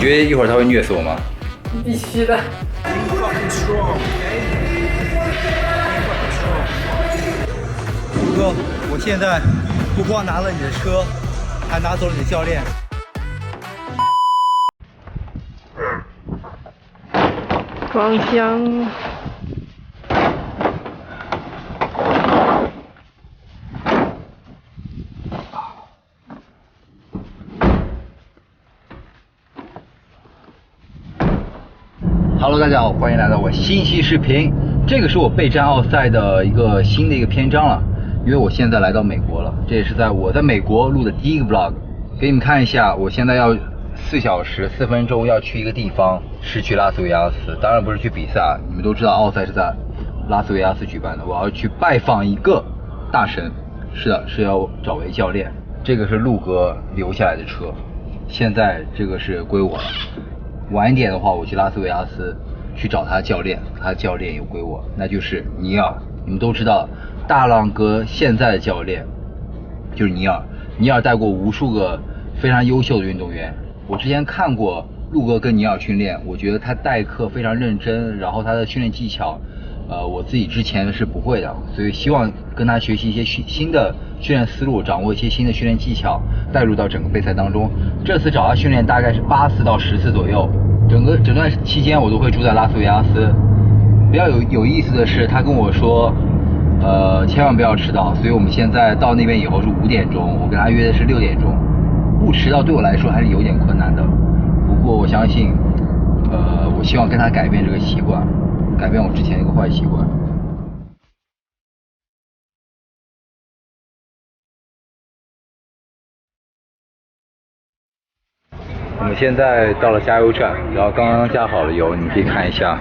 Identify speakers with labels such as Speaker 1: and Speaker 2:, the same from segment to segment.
Speaker 1: 觉得一会儿他会虐死我吗？
Speaker 2: 必须的。
Speaker 3: 虎哥，我现在不光拿了你的车，还拿走了你的教练。
Speaker 2: 装箱。
Speaker 1: Hello， 大家好，欢迎来到我新期视频。这个是我备战奥赛的一个新的篇章了，因为我现在来到美国了，这也是我在美国录的第一个 vlog。给你们看一下，我现在要4小时4分钟要去一个地方，是去拉斯维加斯。当然不是去比赛，你们都知道奥赛是在拉斯维加斯举办的。我要去拜访一个大神，是的，是要找位教练。这个是陆哥留下来的车，现在这个是归我了。晚一点的话，我去拉斯维加斯去找他教练，他教练也归我，那就是尼尔。你们都知道，大浪哥现在的教练就是尼尔。尼尔带过无数个非常优秀的运动员。我之前看过陆哥跟尼尔训练，我觉得他代课非常认真，然后他的训练技巧，我自己之前是不会的，所以希望跟他学习一些新的训练思路，掌握一些新的训练技巧，带入到整个备赛当中。这次找他训练大概是8次到10次左右，整段期间我都会住在拉斯维加斯。比较有意思的是，他跟我说，千万不要迟到，所以我们现在到那边以后是5点钟，我跟他约的是6点钟。不迟到对我来说还是有点困难的，不过我相信，我希望跟他改变这个习惯，改变我之前一个坏习惯。我们现在到了加油站，然后刚刚加好了油，你可以看一下，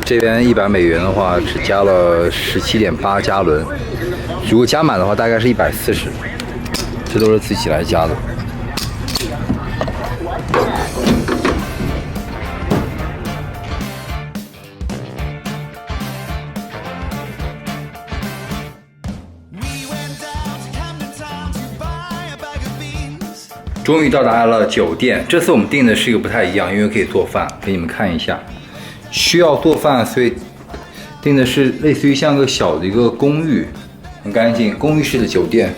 Speaker 1: 这边100美元的话只加了17.8加仑，如果加满的话大概是140，这都是自己来加的。终于到达了酒店，这次我们订的是一个不太一样，因为可以做饭，给你们看一下。需要做饭，所以订的是类似于像个小的一个公寓，很干净，公寓式的酒店。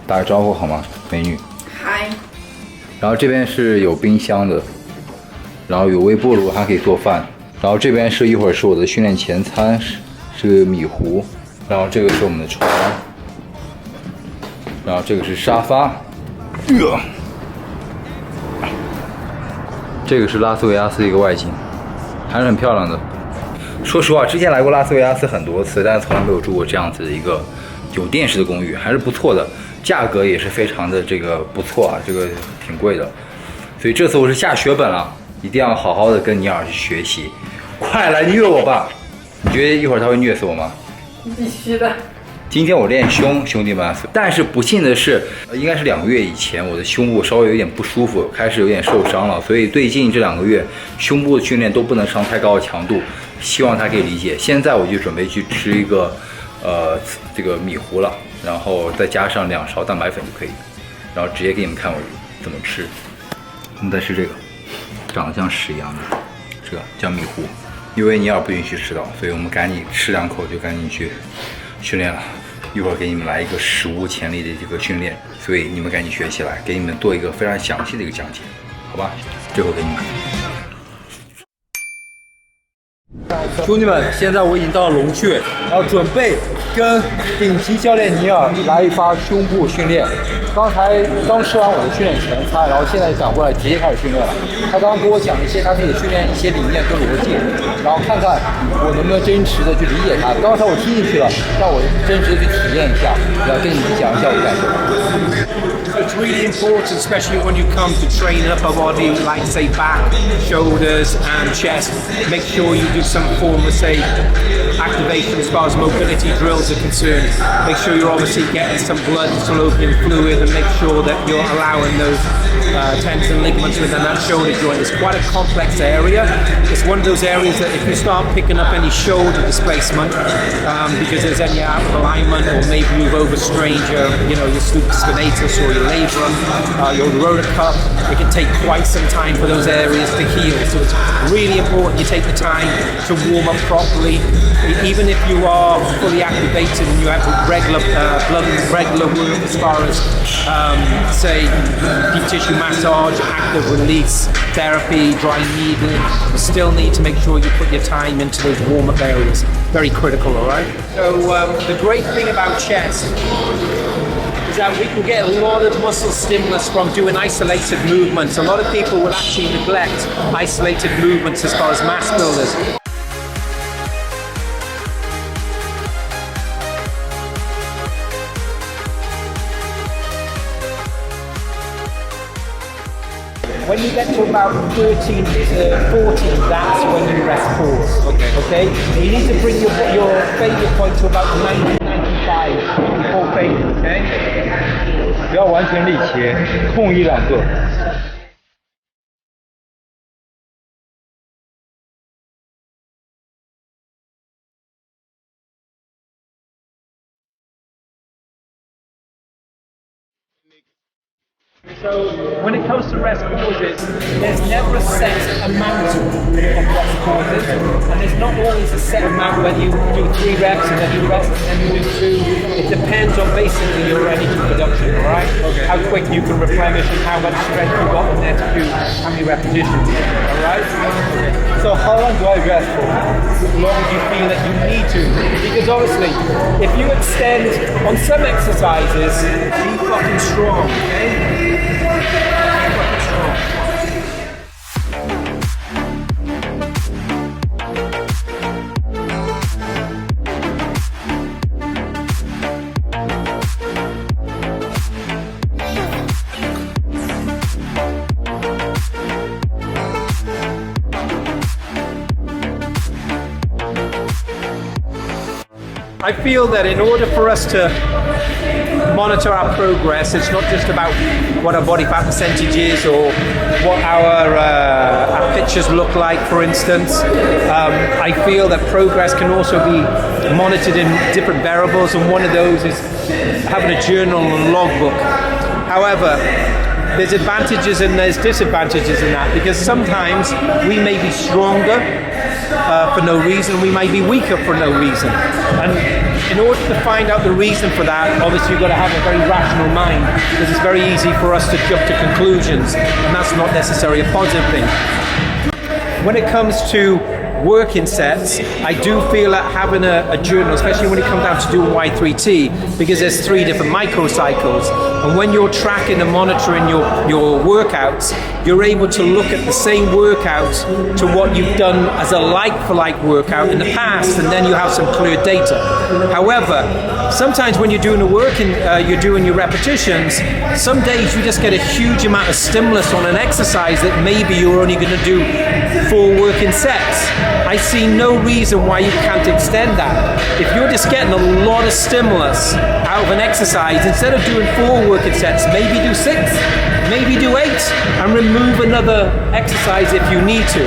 Speaker 1: 打个招呼好吗，美女？
Speaker 2: 嗨。
Speaker 1: 然后这边是有冰箱的，然后有微波炉，还可以做饭。然后这边是一会儿是我的训练前餐，是米糊。然后这个是我们的床，然后这个是沙发。这个是拉斯维加斯的一个外景，还是很漂亮的。说实话，之前来过拉斯维加斯很多次，但是从来没有住过这样子的一个酒店式的公寓，还是不错的，价格也是非常的不错啊，这个挺贵的。所以这次我是下血本了，一定要好好的跟尼尔去学习。快来虐我吧！你觉得一会儿他会虐死我吗？
Speaker 2: 必须的。
Speaker 1: 今天我练胸，兄弟们，但是不幸的是，应该是2个月以前，我的胸部稍微有点不舒服，开始有点受伤了，所以最近这2个月胸部的训练都不能上太高的强度，希望他可以理解。现在我就准备去吃一个这个米糊了，然后再加上2勺蛋白粉就可以，然后直接给你们看我怎么吃。我们再吃这个，长得像屎一样的，这个叫米糊，因为尼尔不允许吃到，所以我们赶紧吃2口就赶紧去训练了。一会儿给你们来一个史无前例的这个训练，所以你们赶紧学起来，给你们做一个非常详细的一个讲解，好吧？最后给你们。
Speaker 3: 兄弟们，现在我已经到了龙穴，然后准备跟顶级教练尼尔来一发胸部训练。刚吃完我的训练前餐，然后现在想过来直接开始训练了。他刚刚跟我讲一些他自己训练一些理念跟逻辑，然后看看我能不能真实的去理解他。刚才我听进去了，让我真实的去体验一下，然后跟你们讲一下我的感受。
Speaker 4: It's really important, especially when you come to train upper body, like say back, shoulders and chest. Make sure you do some form of say activation as far as mobility drills are concerned. Make sure you're obviously getting some blood, synovial fluid, and make sure that you're allowing those tendons and ligaments within that shoulder joint. It's quite a complex area. It's one of those areas that if you start picking up any shoulder displacement, because there's any out of alignment, or maybe you've overstrained your, your spinatus or your labrum, your rotor cuff. It can take quite some time for those areas to heal. So it's really important you take the time to warm up properly. Even if you are fully activated and you have regular work as far as say deep tissue massage, active release therapy, dry needling, you still need to make sure you put your time into those warm-up areas. Very critical, all right? So the great thing about chest is that we can get a lot of muscle stimulus from doing isolated movements. A lot of people will actually neglect isolated movements as far as mass builders. When you get to about 13 to 14, that's when you rest pause. Okay? You need to bring your failure point to about 90, 95 before failure, okay?
Speaker 3: 不要完全力切，空1-2个。
Speaker 4: So when it comes to rest pauses, there's never a set amount of rest pauses, and there's not always a set amount when you do 3 reps and then you rest and then you do 2. It depends on basically your energy production, alright? Okay. How quick you can replenish and how much strength you've got in there to do how many repetitions, alright? Okay.
Speaker 3: So how long do I rest for?
Speaker 4: As long as you feel that you need to. Because obviously, if you extend on some exercises, be fucking strong, okay? I feel that in order for us to monitor our progress, it's not just about what our body fat percentage is or what our pictures look like, for instance. I feel that progress can also be monitored in different variables, and one of those is having a journal and logbook. However, there's advantages and there's disadvantages in that, because sometimes we may be stronger for no reason, we may be weaker for no reason. And in order to find out the reason for that, obviously you've got to have a very rational mind, because it's very easy for us to jump to conclusions, and that's not necessarily a positive thing. When it comes to working sets, I do feel that having a journal, especially when it comes down to doing Y3T, because there's 3 different microcycles, and when you're tracking and monitoring your workouts, you're able to look at the same workout to what you've done as a like-for-like workout in the past, and then you have some clear data. However, sometimes when you're doing you're doing your repetitions, some days you just get a huge amount of stimulus on an exercise that maybe you're only going to do 4 working sets. I see no reason why you can't extend that. If you're just getting a lot of stimulus out of an exercise, instead of doing 4 working sets, maybe do 6, maybe do 8, and remove another exercise if you need to.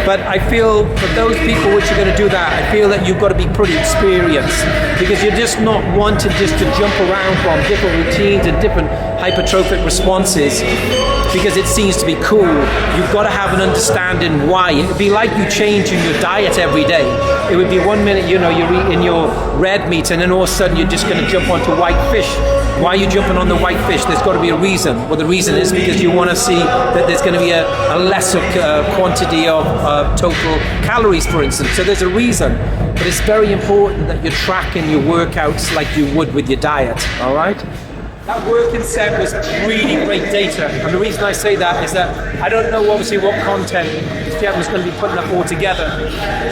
Speaker 4: But I feel for those people which are going to do that, I feel that you've got to be pretty experienced, because you're just not wanting just to jump around from different routines and different hypertrophic responses because it seems to be cool. You've got to have an understanding why. It would be like you changing your diet every day. It would be one minute, you're eating your red meat, and then all of a sudden you're just going to jump onto white fish. Why are you jumping on the white fish? There's got to be a reason. Well, the reason is because you want to see that there's going to be a lesser quantity of total calories, for instance. So there's a reason. But it's very important that you're tracking your workouts like you would with your diet, all right? That working set was really great data, and the reason I say that is that I don't know obviously what content this gentleman's going to be putting up all together,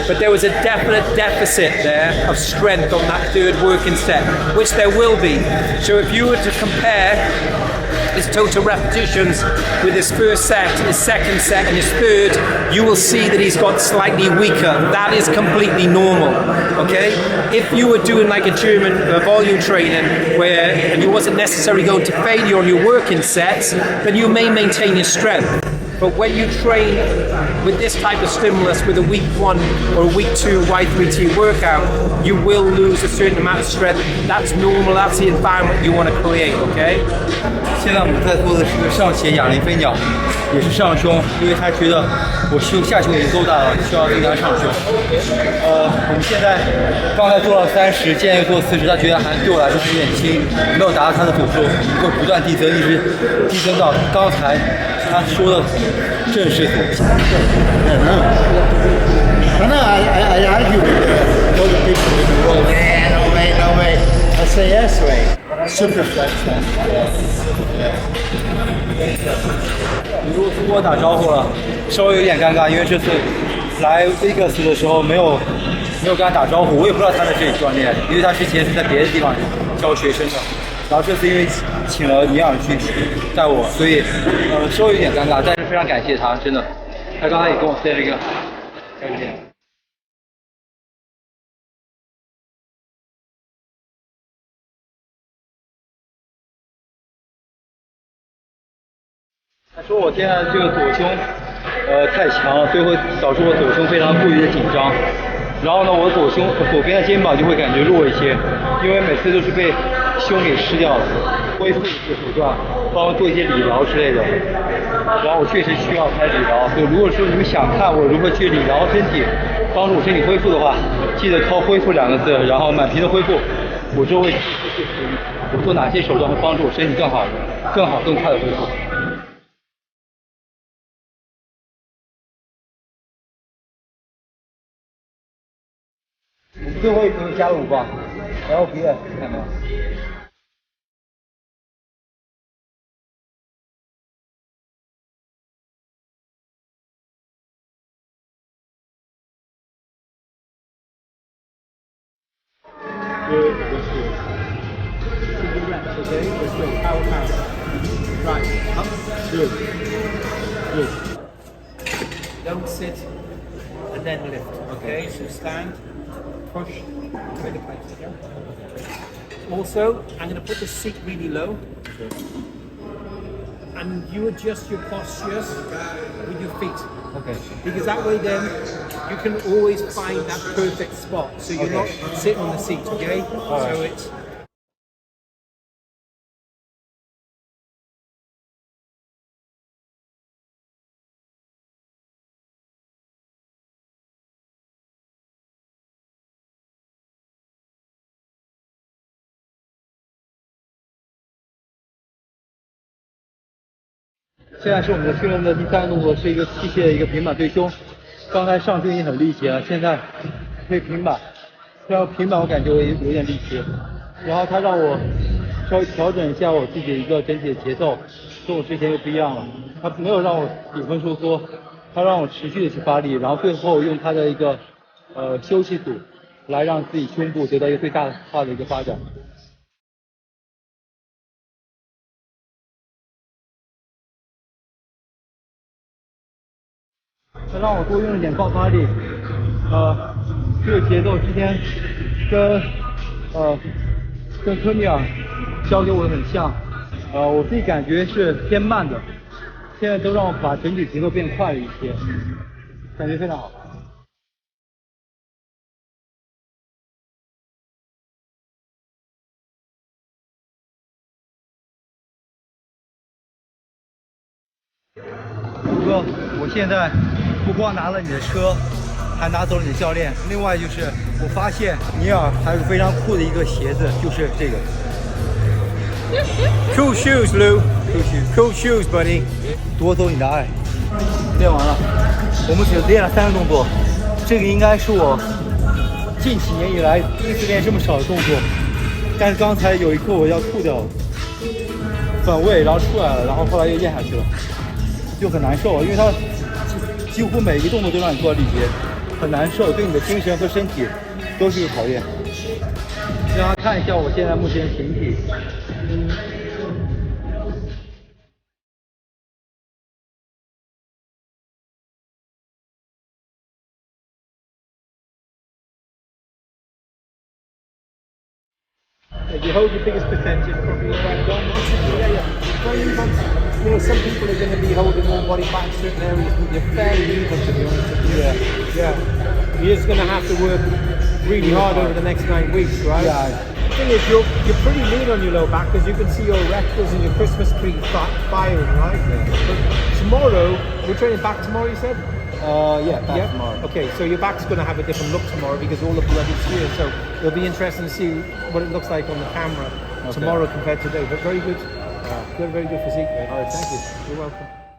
Speaker 4: but there was a definite deficit there of strength on that 3rd working set, which there will be. So if you were to compare his total repetitions with his 1st set, his 2nd set, and his 3rd, you will see that he's got slightly weaker. That is completely normal, okay? If you were doing like a German volume training and you wasn't necessarily going to failure on your working sets, then you may maintain your strength. But when you train with this type of stimulus with a week 1 or a week 2 Y3T workout, you will lose a certain amount of strength. That's normal, that's the environment you want to create, okay?
Speaker 3: 现在我们在做的是个上斜哑铃飞鸟，也是上胸，因为他觉得我下胸已经够大了，需要增加上胸。我们现在刚才做了30，现在又做40，他觉得对我来说还有点轻，没有达到他的组数，会不断递增，一直递增到刚才他说的正式组。
Speaker 5: No, I argue with all the people in the world. No way. I say yes way. Super flex.
Speaker 3: 你如果跟我打招呼了，稍微有点尴尬，因为这次来 Vegas 的时候没有跟他打招呼，我也不知道他在这里锻炼，因为他之前是在别的地方教学生的。然后这次因为请了尼尔去带我，所以稍微有点尴尬，但是非常感谢他，真的。他刚才也跟我塞了一个教练。他说我现在这个左胸太强了，所以会导致我左胸非常过于的紧张。然后呢，我左边的肩膀就会感觉弱一些，因为每次都是被胸给吃掉了。恢复的手段，帮我做一些理疗之类的。然后我确实需要开理疗，所以如果说你们想看我如何去理疗身体，帮助我身体恢复的话，记得靠恢复2个字，然后满屏的恢复。我就会我做哪些手段会帮助我身体更好、更快的恢复。我们最后一组加了5磅，然后别看到。
Speaker 4: Good. Single reps, okay? Let's go. Power. Right. Up. Good. Don't sit and then lift. Okay? So stand, push, bring the legs together. Also, I'm going to put the seat really low. And you adjust your postures with your feet.
Speaker 3: Okay.
Speaker 4: Because that way then you can always find that perfect spot. So you're not sitting on the seat, okay? So it's
Speaker 3: 现在是我们的训练的第3个动作，是一个器械的一个平板对胸。刚才上胸已经很力气了，现在推平板，然后平板我感觉我有点力气，然后他让我稍微调整一下我自己的一个整体的节奏，跟我之前又不一样了。他没有让我顶峰收缩，他让我持续的去发力，然后最后用他的一个休息组来让自己胸部得到一个最大化的一个发展。他让我多用一点爆发力，这个节奏之前跟科米尔教给我的很像，我自己感觉是偏慢的，现在都让我把整体节奏变快了一些，感觉非常好。虎哥，我现在不光拿了你的车，还拿走了你的教练。另外就是我发现尼尔还有非常酷的一个鞋子，就是这个。
Speaker 4: cool shoes, Lou.
Speaker 3: Cool shoes.
Speaker 4: Cool shoes, buddy.
Speaker 3: 夺走你的爱。练完了，我们只练了3个动作，这个应该是我近几年以来第一次练这么少的动作。但是刚才有一刻我要吐掉了，反胃，然后出来了，然后后来又咽下去了。就很难受，因为它几乎每一个动作都让你做到力竭，很难受，对你的精神和身体都是一个考验。让大家看一下我现在目前的形体。
Speaker 4: You hold your biggest potential, probably around 1. Yeah. you know, some people are going to be holding more body fat in certain areas, but you're fairly even, to be honest with you. Yeah. You're just going to have to work really hard over the next 9 weeks, right?
Speaker 3: Yeah.
Speaker 4: The thing is, you're pretty lean on your low back because you can see your rectals and your Christmas tree firing, right? But tomorrow, we're training back tomorrow, you said?
Speaker 3: Yeah, back tomorrow.
Speaker 4: Okay, so your back's going to have a different look tomorrow because all the blood is here. So it'll be interesting to see what it looks like on the camera tomorrow compared to today. But very good. Very good physique, mate.
Speaker 3: All right, thank you.
Speaker 4: You're welcome.